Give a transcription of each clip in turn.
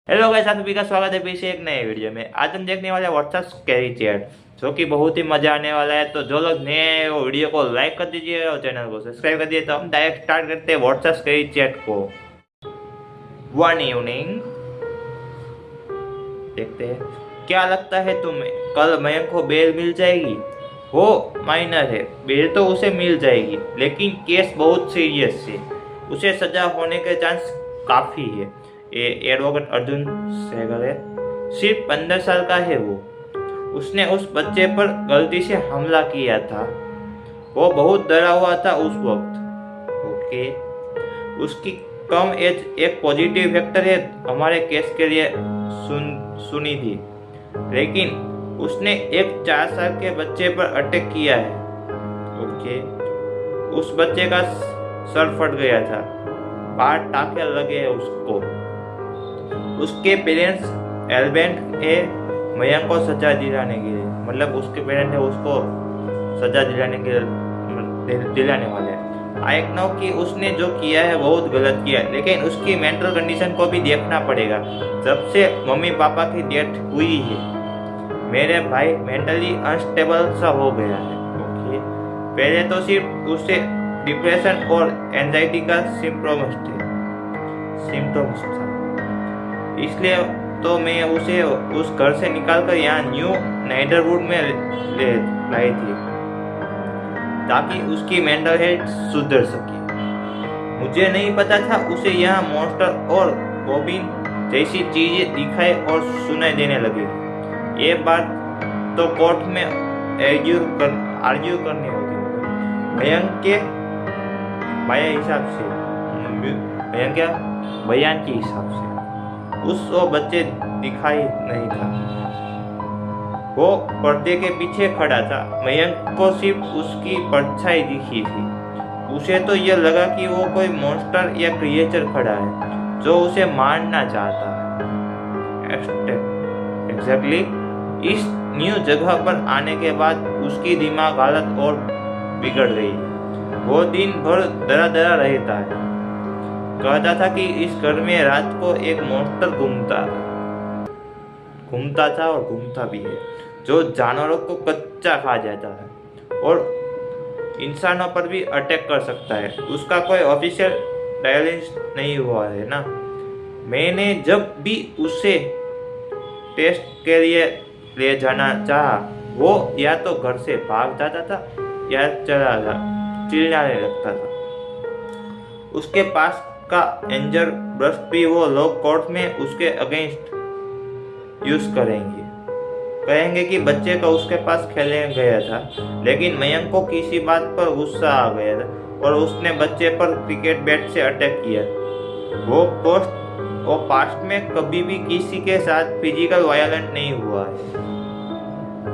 Hello guys, आप सभी का स्वागत है फिर से एक नए वीडियो में। आज हम देखने वाले हैं व्हाट्सएप स्कैरी चैट, जो कि बहुत ही मजा आने वाला है। तो जो लोग नए हैं वो वीडियो को लाइक कर दीजिए और चैनल को सब्सक्राइब कर दीजिए। तो हम डायरेक्ट स्टार्ट करते हैं व्हाट्सएप स्कैरी चैट को। वन इवनिंग देखते हैं। क्या लगता है तुम्हें कल मयंक को बेल मिल जाएगी? वो माइनर है, बेल तो उसे मिल जाएगी, लेकिन केस बहुत सीरियस है, उसे सजा होने के चांस काफी है। ये एडवोकेट अर्जुन सहगल है। सिर्फ 15 साल का है वो। उसने उस बच्चे पर गलती से हमला किया था। वो बहुत डरा हुआ था उस वक्त। ओके, उसकी कम एज एक पॉजिटिव फैक्टर है हमारे केस के लिए सुनी थी, लेकिन उसने एक 4 साल के बच्चे पर अटैक किया है। ओके, उस बच्चे का सर फट गया था, 5 टाके लगे हैं उसको। उसके पेरेंट्स एलबेंट है मयंक को सजा दिलाने के लिए, मतलब उसके पेरेंट है उसको सजा दिलाने वाले हैं। आई नो कि उसने जो किया है बहुत गलत किया है, लेकिन उसकी मेंटल कंडीशन को भी देखना पड़ेगा। जब से मम्मी पापा की डेथ हुई है, मेरे भाई मेंटली अनस्टेबल सा हो गया है। ओके, पहले तो सिर्फ उसे डिप्रेशन और एंजाइटी का सिम्टम्स था, इसलिए तो मैं उसे उस घर से निकालकर यहाँ न्यू नेदरवुड में लाई थी, ताकि उसकी मेंटल हेल्थ सुधर सके। मुझे नहीं पता था उसे यहाँ मॉन्स्टर और गोबिन जैसी चीजें दिखाई और सुनाई देने लगेगी। ये बात तो कोर्ट में आर्ग्यू करनी होगी। मयंक के बयान के हिसाब से वो बच्चे दिखाई नहीं था। वो पर्दे के पीछे खड़ा था। मयंक को सिर्फ उसकी परछाई दिखी थी। उसे तो यह लगा कि वो कोई मॉन्स्टर या क्रिएचर खड़ा है जो उसे मारना चाहता है। एग्जैक्टली इस न्यू जगह पर आने के बाद उसकी दिमाग हालत और बिगड़ गई। वो दिन भर डरा रहता है। कहता था कि इस घर में रात को एक मॉन्स्टर घूमता था और घूमता भी है, जो जानवरों को कच्चा खा जाता है और इंसानों पर भी अटैक कर सकता है। उसका कोई ऑफिशियल डायग्नोसिस नहीं हुआ है ना। मैंने जब भी उसे टेस्ट के लिए ले जाना चाहा, वो या तो घर से भाग जाता था या चिल्लाने लगता था। उसके पास का एंजर ब्रश भी वो लोग कोर्ट में उसके अगेंस्ट यूज कहेंगे कि बच्चे का उसके पास खेलने गया था, लेकिन मयंक को किसी बात पर गुस्सा आ गया था और उसने बच्चे पर क्रिकेट बैट से अटैक किया। वो पास्ट में कभी भी किसी के साथ फिजिकल वायलेंट नहीं हुआ है।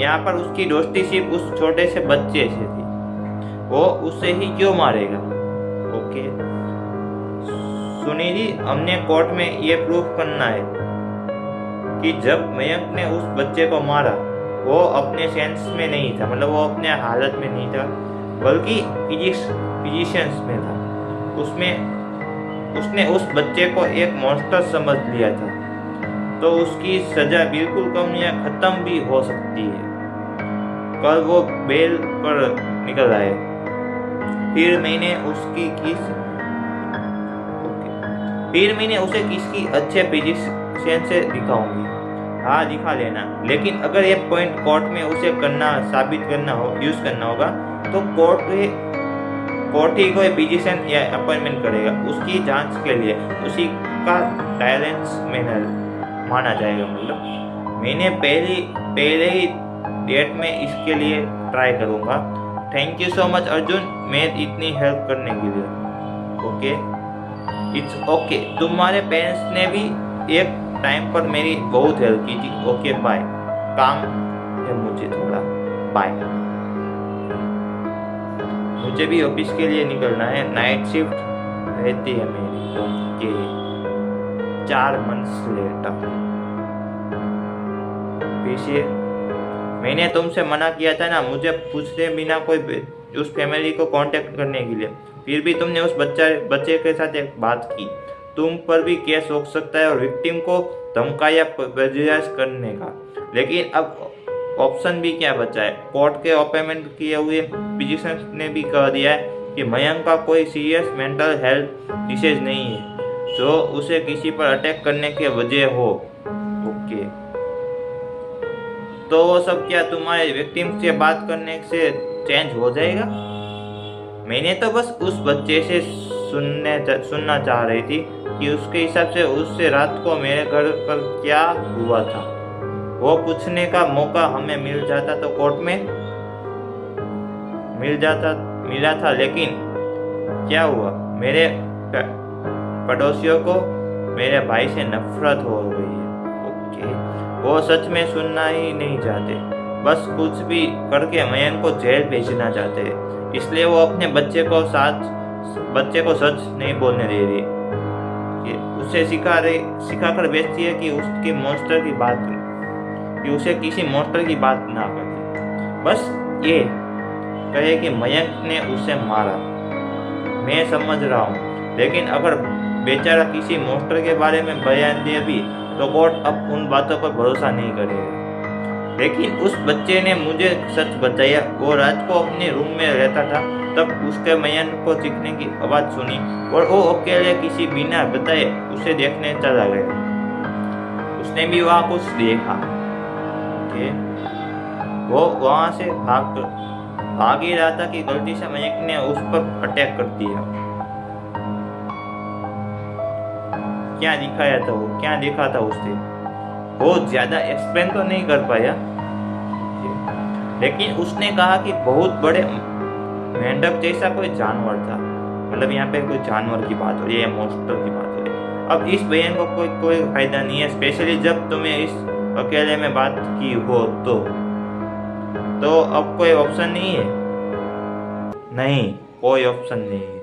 यहाँ पर उसकी दोस्ती सिर्फ उस छोटे से बच्चे से थी। वो उसे ही क्यों मारेगा? ओके सुनी जी, हमने कोर्ट में ये प्रूफ करना है कि जब मयंक ने उस बच्चे को मारा, वो अपने सेंस में नहीं था, मतलब वो अपने हालत में नहीं था, बल्कि फिजिशियंस में था। उसने उस बच्चे को एक मॉन्स्टर समझ लिया था, तो उसकी सजा बिल्कुल कम या खत्म भी हो सकती है। कल वो बेल पर निकल आए, फिर मैंने उसे किसकी अच्छे फिजिशियन से दिखाऊंगी। हाँ, दिखा लेना, लेकिन अगर ये पॉइंट कोर्ट में उसे साबित यूज करना होगा, तो कोर्ट ही कोई फिजिशियन या अपॉइंटमेंट करेगा उसकी जांच के लिए। उसी का डायलेंस मैनर माना जाएगा। मतलब मैंने पहले ही डेट में इसके लिए ट्राई करूंगा। Thank you so much Arjun, मैं इतनी हेल्प करने के लिए। Okay, it's okay. तुम्हारे पेरेंट्स ने भी एक टाइम पर मेरी बहुत हेल्प की थी। ओके बाय, काम है मुझे थोड़ा, बाय। मुझे भी ऑफिस के लिए निकलना है, नाइट शिफ्ट रहती है मेरी। Okay, 4 months later. पीछे मैंने तुमसे मना किया था ना, मुझे पूछते बिना कोई उस फैमिली को कांटेक्ट करने के लिए, फिर भी तुमने उस बच्चे के साथ एक बात की। तुम पर भी केस हो सकता है और विक्टिम को धमका या प्रेजुडिस करने का। लेकिन अब ऑप्शन भी क्या बचा है? कोर्ट के अपॉइंटमेंट किए हुए फिजिशियन ने भी कह दिया है कि मयंक का कोई सीरियस मेंटल हेल्थ डिसीज नहीं है जो उसे किसी पर अटैक करने की वजह हो। ओके, तो वो सब क्या तुम्हारे विक्टिम से बात करने से चेंज हो जाएगा? मैंने तो बस उस बच्चे से सुनना चाह रही थी कि उसके हिसाब से उससे रात को मेरे घर पर क्या हुआ था। वो पूछने का मौका हमें मिल जाता तो कोर्ट में मिला था, लेकिन क्या हुआ? मेरे पड़ोसियों को मेरे भाई से नफरत हो गई है। ओके, वो सच में सुनना ही नहीं चाहते, बस कुछ भी करके मयंक को जेल भेजना चाहते हैं। इसलिए वो अपने बच्चे को सच नहीं बोलने दे रही, उसे सिखाकर भेजती है कि उसकी मॉन्स्टर की बात, कि उसे किसी मॉन्स्टर की बात ना करे, बस ये कहे कि मयंक ने उसे मारा। मैं समझ रहा हूँ, लेकिन अगर बेचारा किसी मॉन्स्टर के बारे में बयान दे भी तो कोर्ट अब उन बातों पर भरोसा नहीं करेगा। लेकिन उस बच्चे ने मुझे सच बताया। वो रात को अपने रूम में रहता था, तब उसके मयंक को चीखने की आवाज सुनी और वो अकेले किसी बिना बताए उसे देखने चला गया। उसने भी वहाँ कुछ देखा। वो वहाँ से भाग ही रहा था कि गलती से मयंक ने उस पर अटैक कर दिया। क्या दिखाया था वो, क्या देखा था उससे? बहुत ज्यादा एक्सप्लेन तो नहीं कर पाया, लेकिन उसने कहा कि बहुत बड़े मेंढक जैसा कोई जानवर था। मतलब यहाँ पे कोई जानवर की बात हो रही है, मॉन्स्टर की बात हो रही है। अब इस बयान को कोई फायदा नहीं है, स्पेशली जब तुम्हें इस अकेले में बात की हो तो अब कोई ऑप्शन नहीं है। नहीं, कोई ऑप्शन नहीं है।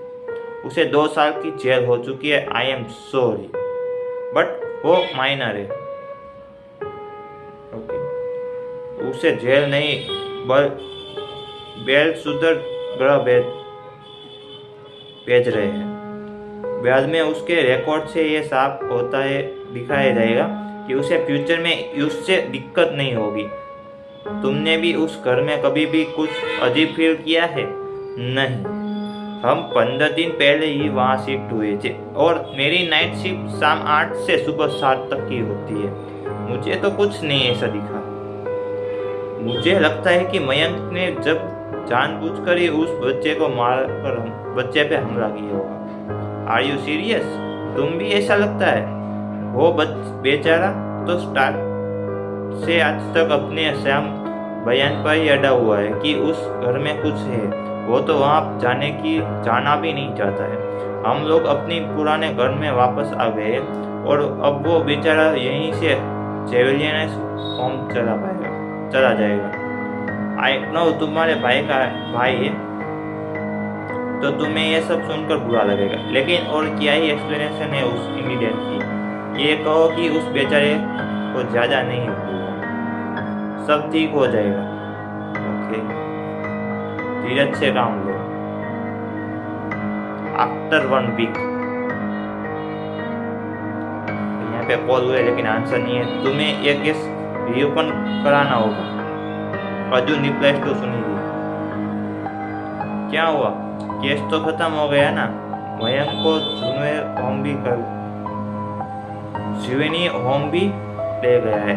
उसे 2 साल की जेल हो चुकी है। आई एम सॉरी, बट वो माइनर है। ओके, उसे जेल नहीं बेल सुधर ग्रह भेज रहे हैं। बाद में उसके रिकॉर्ड से ये साफ होता है, दिखाया जाएगा कि उसे फ्यूचर में उससे दिक्कत नहीं होगी। तुमने भी उस घर में कभी भी कुछ अजीब फील किया है? नहीं, हम 15 दिन पहले ही वहाँ शिफ्ट हुए थे और मेरी नाइट शिफ्ट शाम 8 से सुबह 7 तक की होती है। मुझे तो कुछ नहीं ऐसा दिखा। मुझे लगता है कि मयंक ने जब जानबूझकर ही उस बच्चे को मारकर बच्चे पे हमला किया होगा। Are you serious? तुम भी ऐसा लगता है? वो बेचारा तो स्टार्ट से आज तक अपने श्याम बयान पर ही अड़ा हुआ है कि उस घर में कुछ है। वो तो वहाँ जाना भी नहीं चाहता है। हम लोग अपनी पुराने घर में वापस आ गए और अब वो बेचारा यहीं से जेविलियन होम चला जाएगा। आई नो तुम्हारे भाई है तो तुम्हें ये सब सुनकर बुरा लगेगा, लेकिन और क्या ही एक्सप्लेनेशन है उस इंसिडेंट की? ये कहो कि उस बेचारे को ज्यादा नहीं होगा, सब ठीक हो जाएगा। ओके, धीरज से काम लो। आफ्टर 1 वीक यहाँ पे कॉल हुए लेकिन आंसर नहीं है। तुम्हें एक केस रीओपन कराना होगा। अर्जुन रिप्लाई तो सुनी थी। क्या हुआ? केस तो खत्म हो गया ना। मयंक को जुवेनी होम भी ले गया है।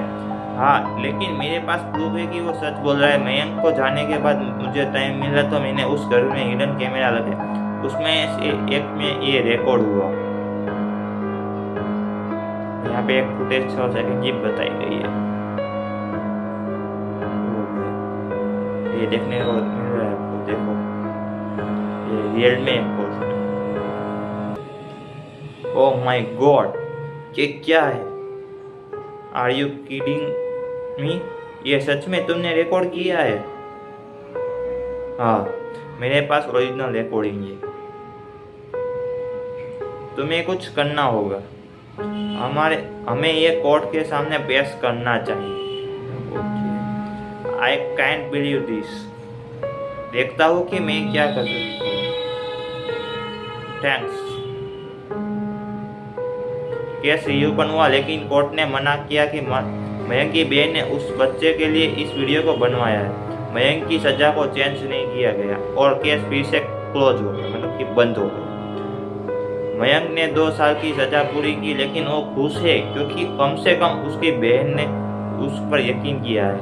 हाँ, लेकिन मेरे पास प्रूफ है कि वो सच बोल रहा है। मयंक को जाने के बाद मुझे टाइम मिला तो मैंने उस घर में हिडन कैमरा लगे, उसमें एक में ये रिकॉर्ड हुआ। यहाँ पे एक फुटेज 6 सेकंड की बताई गई है। ये देखने को मिल रहा है आपको, देखो ये रियल में पोस्ट। ओह माय गॉड, ये क्या है? Are you kidding me? ये सच में तुमने रिकॉर्ड किया है? हाँ, मेरे पास ओरिजिनल रिकॉर्डिंग है। तुम्हें कुछ करना होगा। हमें ये कोर्ट के सामने पेश करना चाहिए। I can't believe this. देखता हूँ कि मैं क्या कर सकता हूँ। थैंक्स। केस रीओपन हुआ, लेकिन कोर्ट ने मना किया कि मयंक की बहन ने उस बच्चे के लिए इस वीडियो को बनवाया है। मयंक की सजा को चेंज नहीं किया गया और केस फिर से क्लोज हो गया, मतलब कि बंद हो गया। मयंक ने 2 साल की सजा पूरी की, लेकिन वो खुश है क्योंकि कम से कम उसकी बहन ने उस पर यकीन किया है,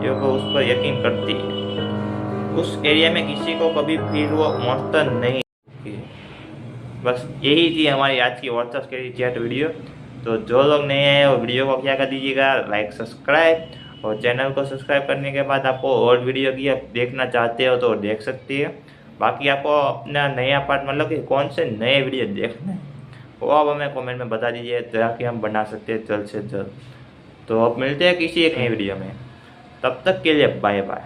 जो वो उस पर यकीन करती है। उस एरिया में किसी को कभी फिर वो मौत नहीं। बस यही थी हमारी आज की व्हाट्सएप स्कैरी चैट वीडियो। तो जो लोग नए आए वो वीडियो को क्या कर दीजिएगा, लाइक सब्सक्राइब, और चैनल को सब्सक्राइब करने के बाद आपको और वीडियो की आप देखना चाहते हो तो देख सकते हैं। बाकी आपको अपना नया पार्ट, मतलब कि कौन से नए वीडियो देखना है वो आप हमें कमेंट में बता दीजिए, ताकि हम बना सकते हैं जल्द से जल्द। तो अब मिलते हैं किसी एक नई वीडियो में, तब तक के लिए बाय बाय।